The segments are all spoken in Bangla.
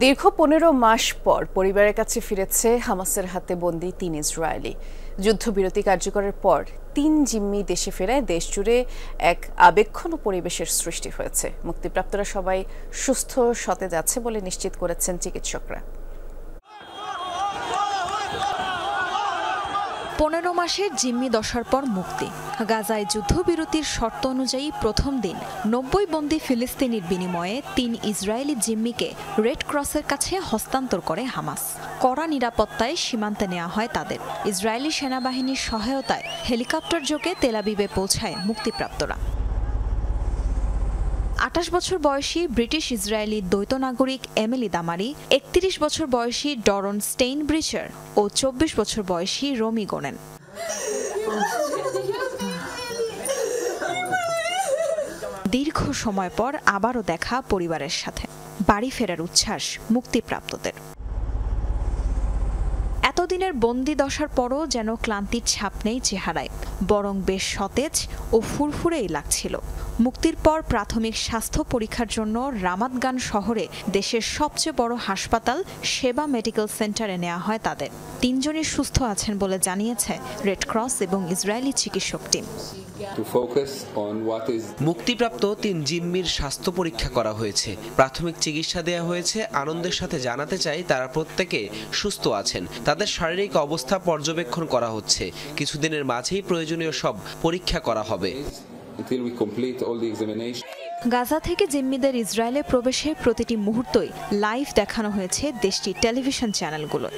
দীর্ঘ ১৫ মাস পর পরিবারের কাছে ফিরেছে হামাসের হাতে বন্দী ৩ ইসরায়েলি। যুদ্ধবিরতি কার্যকরের পর ৩ জিম্মি দেশে ফেরায় দেশজুড়ে এক আবেগঘন পরিবেশের সৃষ্টি হয়েছে। মুক্তিপ্রাপ্তরা সবাই সুস্থ সতেজ আছে বলে নিশ্চিত করেছেন চিকিৎসকরা। ১৫ মাসের জিম্মি দশার পর মুক্তি। গাজায় যুদ্ধবিরতির শর্ত অনুযায়ী প্রথম দিন ৯০ বন্দী ফিলিস্তিনির বিনিময়ে ৩ ইসরায়েলি জিম্মিকে রেড ক্রসের কাছে হস্তান্তর করে হামাস। কড়া নিরাপত্তায় সীমান্তে নেওয়া হয় তাদের। ইসরায়েলি সেনাবাহিনীর সহায়তায় হেলিকপ্টার যোগে তেল আবিবে পৌঁছায় মুক্তিপ্রাপ্তরা। ২৮ বছর বয়সী ব্রিটিশ ইসরায়েলি দ্বৈত নাগরিক এমিলি দামারি, ৩১ বছর বয়সী ডরন স্টেইনব্রিচার ও ২৪ বছর বয়সী রমি গোনেন। দীর্ঘ সময় পর আবারও দেখা পরিবারের সাথে। বাড়ি ফেরার উচ্ছ্বাস মুক্তিপ্রাপ্তদের। এতদিনের বন্দি দশার পরও যেন ক্লান্তির ছাপ নেই চেহারায়, বরং বেশ সতেজ ও ফুরফুরেই লাগছিল। মুক্তির পর প্রাথমিক স্বাস্থ্য পরীক্ষার জন্য রামাতগান শহরে দেশের সবচেয়ে বড় হাসপাতাল শেবা মেডিকেল সেন্টারে নেওয়া হয় তাদের। ৩ জনই সুস্থ আছেন বলে জানিয়েছে রেড ক্রস এবং ইসরায়েলি চিকিৎসক টিম। মুক্তিপ্রাপ্ত ৩ জিম্মির স্বাস্থ্য পরীক্ষা করা হয়েছে, প্রাথমিক চিকিৎসা দেওয়া হয়েছে। আনন্দের সাথে জানাতে চাই তারা প্রত্যেকে সুস্থ আছেন। তাদের শারীরিক অবস্থা পর্যবেক্ষণ করা হচ্ছে। কিছুদিনের মাঝেই প্রয়োজনীয় সব পরীক্ষা করা হবে। গাজা থেকে জিম্মিদের ইসরায়েলে প্রবেশের প্রতিটি মুহূর্তই লাইভ দেখানো হয়েছে দেশটির টেলিভিশন চ্যানেলগুলো।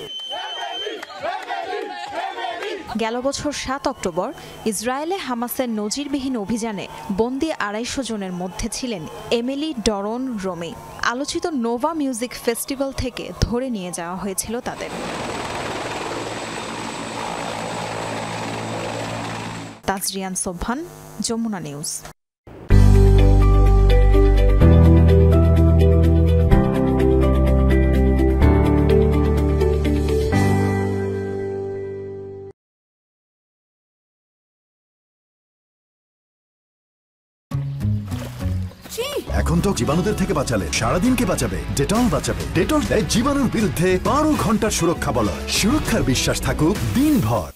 গেল বছর ৭ অক্টোবর ইসরায়েলে হামাসের নজিরবিহীন অভিযানে বন্দী ২৫০ জনের মধ্যে ছিলেন এমিলি, ডরন, রমি। আলোচিত নোভা মিউজিক ফেস্টিভ্যাল থেকে ধরে নিয়ে যাওয়া হয়েছিল তাদের। তাজরিয়ান সোবহান, যমুনা নিউজ। এখন তো জীবাণুদের থেকে বাঁচালে সারাদিনকে বাঁচাবে ডেটল বাঁচাবে। ডেটল দেয় জীবাণুর বিরুদ্ধে ১২ ঘন্টার সুরক্ষা বলয়। সুরক্ষার বিশ্বাস থাকুক দিনভর।